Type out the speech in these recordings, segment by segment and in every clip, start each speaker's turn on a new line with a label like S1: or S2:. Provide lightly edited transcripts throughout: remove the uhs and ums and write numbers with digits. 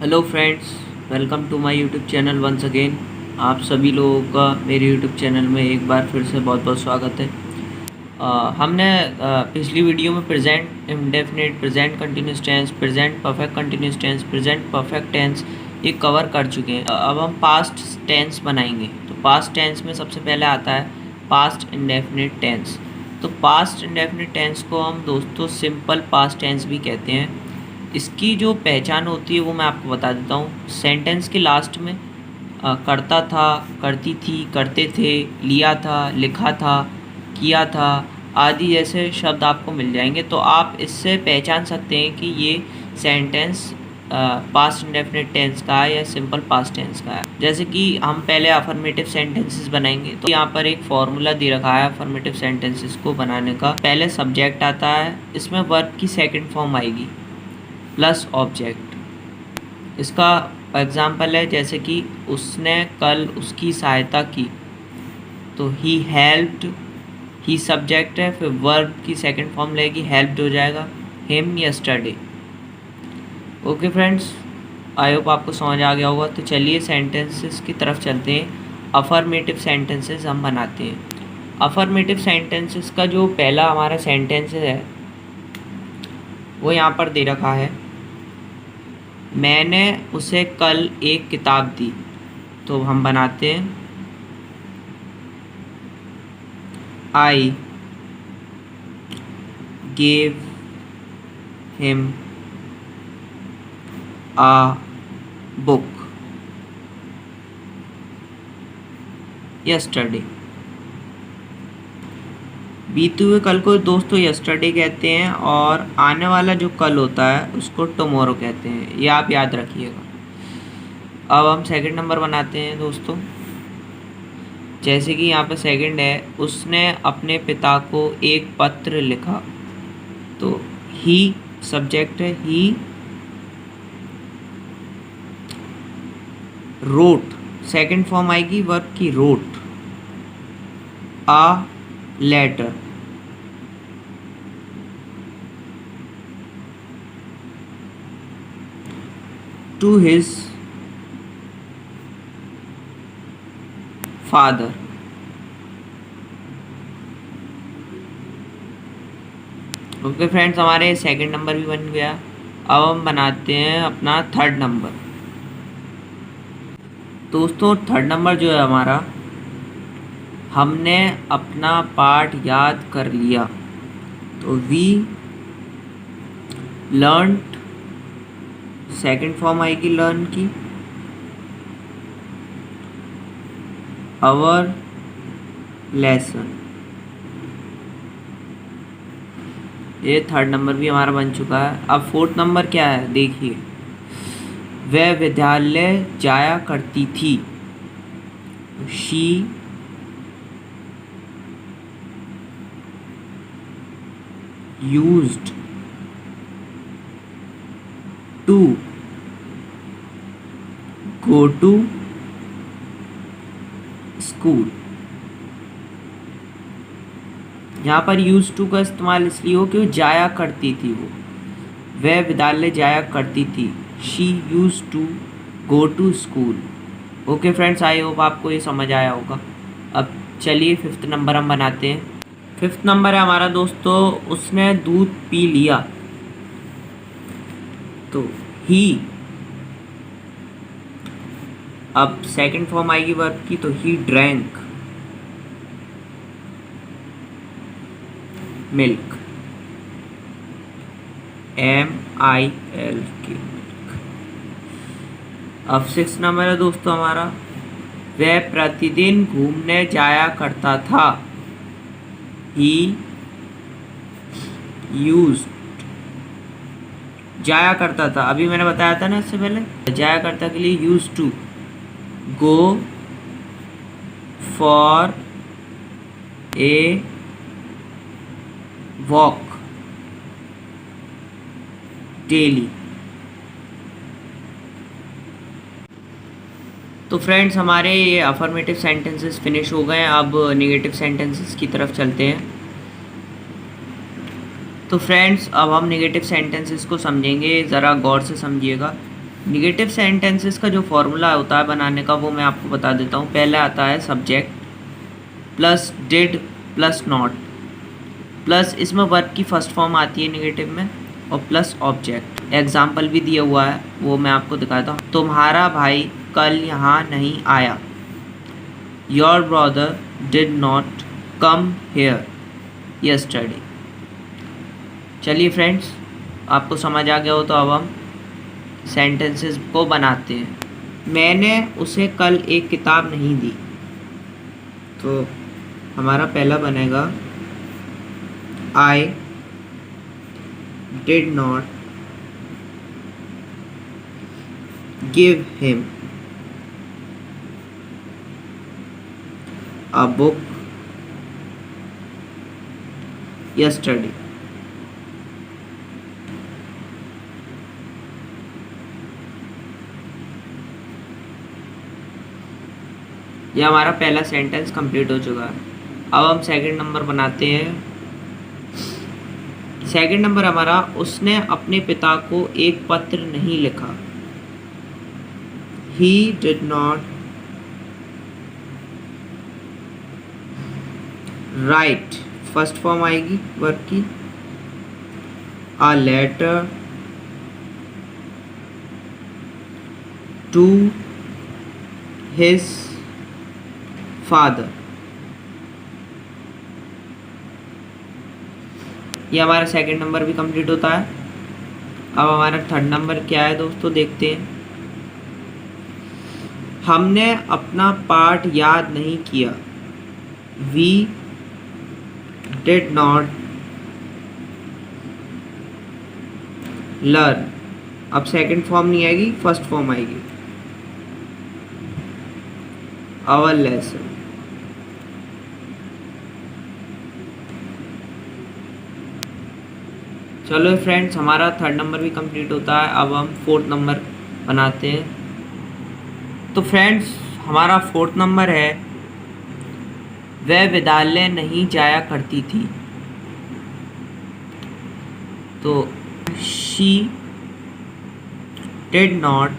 S1: Hello friends, welcome to my YouTube channel once again. आप सभी लोगों का मेरे यूट्यूब चैनल में एक बार फिर से बहुत बहुत स्वागत है। हमने पिछली वीडियो में present indefinite, present continuous tense, present perfect continuous tense, present perfect tense ये कवर कर चुके हैं। अब हम पास्ट टेंस बनाएंगे। तो पास्ट टेंस में सबसे पहले आता है पास्ट इंडेफिनिट टेंस। तो पास्ट इंडेफिनिट टेंस को हम दोस्तों सिंपल पास्ट टेंस भी कहते हैं। इसकी जो पहचान होती है वो मैं आपको बता देता हूँ। सेंटेंस के लास्ट में करता था, करती थी, करते थे, लिया था, लिखा था, किया था आदि जैसे शब्द आपको मिल जाएंगे। तो आप इससे पहचान सकते हैं कि ये सेंटेंस पास्ट इंडेफिनिट टेंस का है या सिंपल पास्ट टेंस का है। जैसे कि हम पहले अफर्मेटिव सेंटेंसेस बनाएंगे। तो यहाँ पर एक फॉर्मूला दे रखा है अफर्मेटिव सेंटेंसेस को बनाने का। पहले सब्जेक्ट आता है, इसमें वर्ब की सेकंड फॉर्म आएगी प्लस ऑब्जेक्ट। इसका एग्जाम्पल है जैसे कि उसने कल उसकी सहायता की, तो ही हेल्प्ड, ही सब्जेक्ट है, फिर वर्ब की सेकंड फॉर्म लगेगी, हेल्प्ड हो जाएगा, him yesterday. Okay friends, I hope आपको समझ आ गया होगा। तो चलिए सेंटेंसेस की तरफ चलते हैं। अफर्मेटिव सेंटेंसेस हम बनाते हैं। अफर्मेटिव सेंटेंसेस का जो पहला हमारा सेंटेंस है वो यहाँ पर दे रखा है, मैंने उसे कल एक किताब दी। तो हम बनाते हैं I gave him a book yesterday. बीते हुए कल को दोस्तों यस्टरडे कहते हैं और आने वाला जो कल होता है उसको टुमारो कहते हैं। ये आप याद रखिएगा। अब हम सेकंड नंबर बनाते हैं दोस्तों। जैसे कि यहाँ पे सेकंड है, उसने अपने पिता को एक पत्र लिखा। तो ही सब्जेक्ट है, ही रोट, सेकंड फॉर्म आएगी वर्ब की wrote, a letter. To his father. Okay friends, हमारे सेकंड नंबर भी बन गया। अब हम बनाते हैं अपना थर्ड नंबर। दोस्तों थर्ड नंबर जो है हमारा, हमने अपना पाठ याद कर लिया। तो वी लर्नड, सेकंड फॉर्म आएगी लर्न की, आवर लेसन। ये थर्ड नंबर भी हमारा बन चुका है। अब फोर्थ नंबर क्या है देखिए, वह विद्यालय जाया करती थी। She used to go to school. यहाँ पर यूज टू का इस्तेमाल इसलिए हो कि वो जाया करती थी, वह विद्यालय जाया करती थी। She use to go to school. Okay friends, I hope आपको ये समझ आया होगा। अब चलिए फिफ्थ नंबर हम बनाते हैं। फिफ्थ नंबर है हमारा दोस्तों, उसने दूध पी लिया। तो ही, अब सेकंड फॉर्म आएगी वर्ब की, तो ही ड्रैंक मिल्क, MILK। अब सिक्स नंबर है दोस्तों हमारा, वह प्रतिदिन घूमने जाया करता था। ही यूज्ड, जाया करता था, अभी मैंने बताया था ना इससे पहले, जाया करता के लिए use to, go for a walk daily. तो फ्रेंड्स हमारे ये अफर्मेटिव सेंटेंसेस फिनिश हो गए हैं। अब नेगेटिव सेंटेंसेस की तरफ चलते हैं। तो फ्रेंड्स अब हम नेगेटिव सेंटेंसेस को समझेंगे, ज़रा गौर से समझिएगा। निगेटिव सेंटेंसेस का जो फॉर्मूला होता है बनाने का वो मैं आपको बता देता हूँ। पहले आता है subject plus did plus not plus इसमें वर्ब की फर्स्ट फॉर्म आती है निगेटिव में और प्लस ऑब्जेक्ट। एग्जाम्पल भी दिया हुआ है वो मैं आपको दिखाता हूँ। तुम्हारा भाई कल यहाँ नहीं आया। Your brother did not come here yesterday. चलिए फ्रेंड्स, आपको समझ आ गया हो तो अब हम सेंटेंसेस को बनाते हैं। मैंने उसे कल एक किताब नहीं दी, तो हमारा पहला बनेगा I did not give him a book yesterday. यह हमारा पहला सेंटेंस कंप्लीट हो चुका है। अब हम सेकंड नंबर बनाते हैं। सेकंड नंबर हमारा, उसने अपने पिता को एक पत्र नहीं लिखा। He did not write, first form आएगी वर्ब की, a letter to his father। ये हमारा सेकंड नंबर भी कंप्लीट होता है। अब हमारा थर्ड नंबर क्या है दोस्तों, देखते हैं। हमने अपना पाठ याद नहीं किया। We did not learn. अब सेकंड फॉर्म नहीं आएगी, फर्स्ट फॉर्म आएगी, आवर लेसन। चलो फ्रेंड्स, हमारा थर्ड नंबर भी कंप्लीट होता है। अब हम फोर्थ नंबर बनाते हैं। तो फ्रेंड्स, हमारा फोर्थ नंबर है, वह विद्यालय नहीं जाया करती थी। तो शी डिड नॉट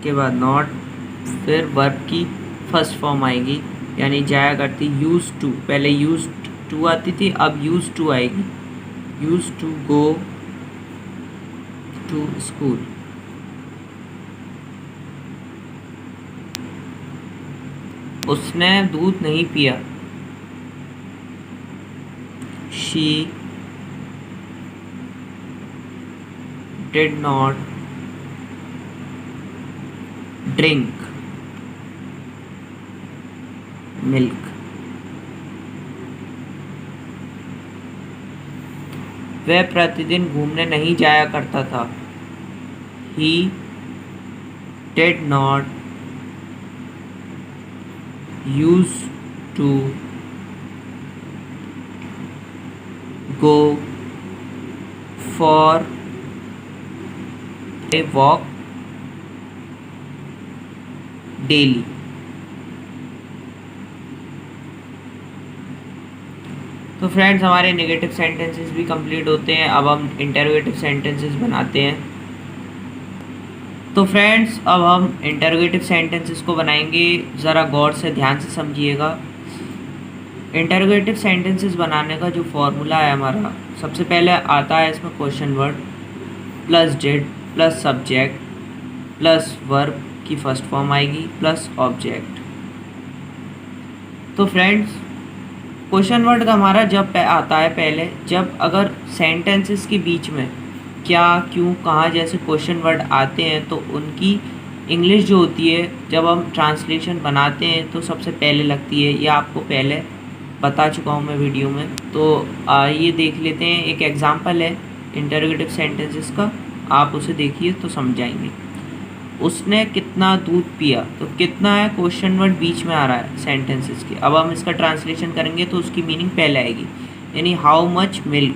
S1: के बाद नॉट, फिर वर्ब की फर्स्ट फॉर्म आएगी, यानी जाया करती, यूज टू। पहले यूज टू आती थी, अब यूज टू आएगी, use to go to school. उसने दूध नहीं पिया। She did not drink milk. वह प्रतिदिन घूमने नहीं जाया करता था। He did not use to go for a walk daily. तो फ्रेंड्स, हमारे नेगेटिव सेंटेंसेस भी कंप्लीट होते हैं। अब हम इंटरोगेटिव सेंटेंसेस बनाते हैं। तो फ्रेंड्स, अब हम इंटरोगेटिव सेंटेंसेस को बनाएंगे। ज़रा गौर से ध्यान से समझिएगा। इंटरोगेटिव सेंटेंसेस बनाने का जो फॉर्मूला है हमारा, सबसे पहले आता है इसमें question word plus did plus subject plus verb की फर्स्ट फॉर्म आएगी प्लस ऑब्जेक्ट। तो फ्रेंड्स, क्वेश्चन वर्ड का हमारा जब आता है पहले, जब अगर सेंटेंसेस के बीच में क्या, क्यों, कहाँ जैसे क्वेश्चन वर्ड आते हैं तो उनकी इंग्लिश जो होती है, जब हम ट्रांसलेशन बनाते हैं तो सबसे पहले लगती है। यह आपको पहले बता चुका हूँ मैं वीडियो में। तो ये देख लेते हैं। एक एग्जांपल है इंटरोगेटिव सेंटेंसेस का, आप उसे देखिए तो समझाएंगे। उसने कितना दूध पिया, तो कितना है क्वेश्चन वर्ड बीच में आ रहा है सेंटेंसेस के। अब हम इसका ट्रांसलेशन करेंगे तो उसकी मीनिंग पहले आएगी, यानी हाउ मच मिल्क,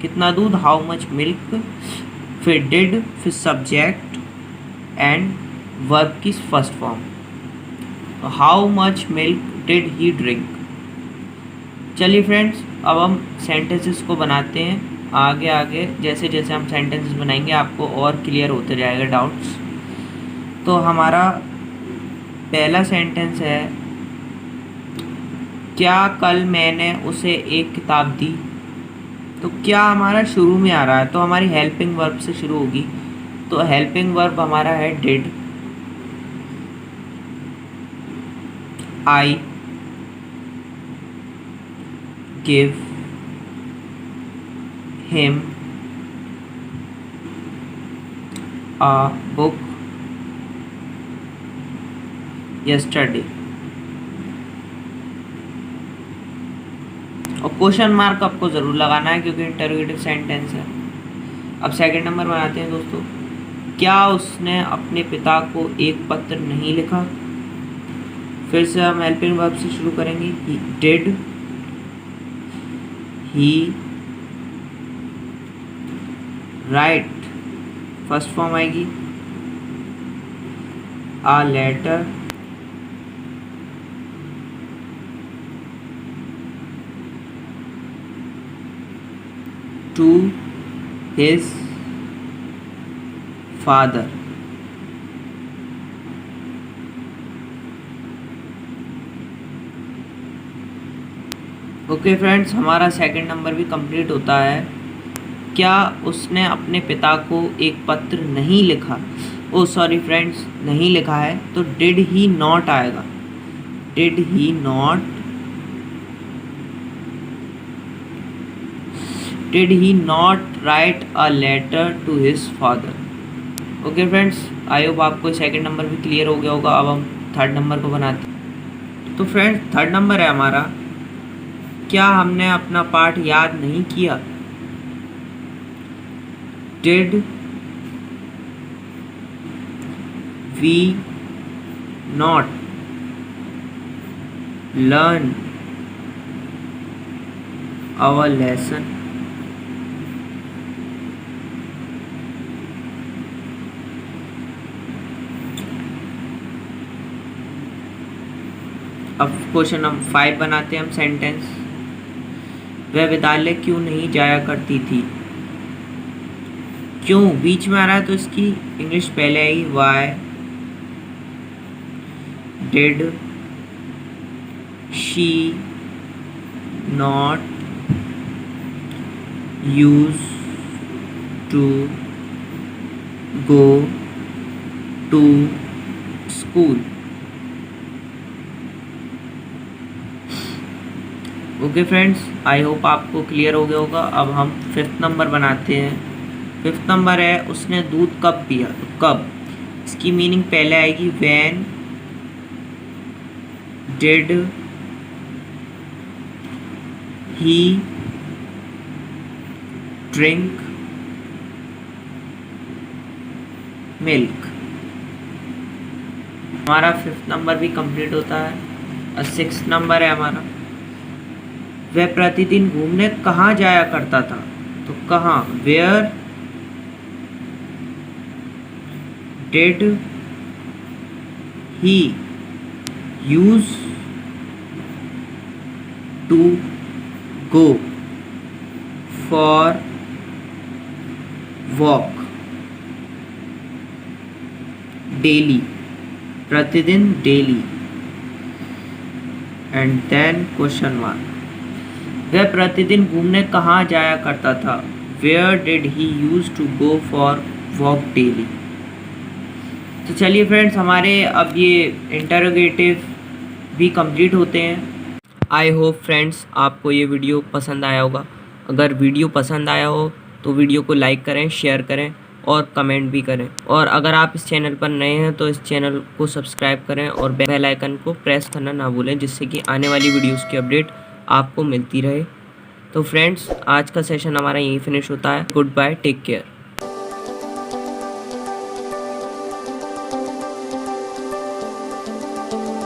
S1: कितना दूध, हाउ मच मिल्क, फिर डिड, फिर सब्जेक्ट एंड वर्ब की first form. How much milk did he drink. चलिए फ्रेंड्स, अब हम सेंटेंसेस को बनाते हैं। आगे आगे जैसे जैसे हम सेंटेंसेस बनाएंगे आपको और क्लियर होते जाएगा डाउट्स। तो हमारा पहला सेंटेंस है, क्या कल मैंने उसे एक किताब दी। तो क्या हमारा शुरू में आ रहा है, तो हमारी हेल्पिंग वर्ब से शुरू होगी। तो हेल्पिंग वर्ब हमारा है did. I give him a book yesterday। और क्वेश्चन मार्क आपको ज़रूर लगाना है क्योंकि इंटरोगेटिव सेंटेंस है। अब सेकंड नंबर बनाते हैं दोस्तों, क्या उसने अपने पिता को एक पत्र नहीं लिखा। फिर से हम हेल्पिंग वर्ब से शुरू करेंगे। He did he right, first form आएगी a letter to his father। Okay friends, हमारा सेकंड नंबर भी कंप्लीट होता है। क्या उसने अपने पिता को एक पत्र नहीं लिखा। ओ सॉरी फ्रेंड्स, नहीं लिखा है तो डिड ही नॉट आएगा। Did he not write a letter to his father. Okay friends, I hope आपको सेकंड नंबर भी क्लियर हो गया होगा। अब हम थर्ड नंबर को बनाते हैं। तो फ्रेंड्स थर्ड नंबर है हमारा, क्या हमने अपना पाठ याद नहीं किया। Did we not learn our lesson. अब क्वेश्चन हम 5 बनाते हैं हम सेंटेंस। वह विद्यालय क्यों नहीं जाया करती थी। क्यों बीच में आ रहा है तो इसकी इंग्लिश पहले आई। Why did she not use to go to school. Okay friends, I hope आपको क्लियर हो गया होगा। अब हम फिफ्थ नंबर बनाते हैं। फिफ्थ नंबर है, उसने दूध कब पिया। तो कब, इसकी मीनिंग पहले आएगी when did he drink milk. हमारा फिफ्थ नंबर भी कंप्लीट होता है। और सिक्स्थ नंबर है हमारा, वह प्रतिदिन घूमने कहाँ जाया करता था। तो कहाँ, where did he use to go for walk daily, प्रतिदिन daily. And then question mark, वह प्रतिदिन घूमने कहाँ जाया करता था। Where did he use to go for walk daily. तो चलिए फ्रेंड्स, हमारे अब ये इंटरोगेटिव भी कंप्लीट होते हैं। आई होप फ्रेंड्स आपको ये वीडियो पसंद आया होगा। अगर वीडियो पसंद आया हो तो वीडियो को लाइक करें, शेयर करें और कमेंट भी करें। और अगर आप इस चैनल पर नए हैं तो इस चैनल को सब्सक्राइब करें और बेल आइकन को प्रेस करना ना भूलें, जिससे कि आने वाली वीडियोस की अपडेट आपको मिलती रहे। तो फ्रेंड्स आज का सेशन हमारा यहीं फिनिश होता है। Goodbye, take care.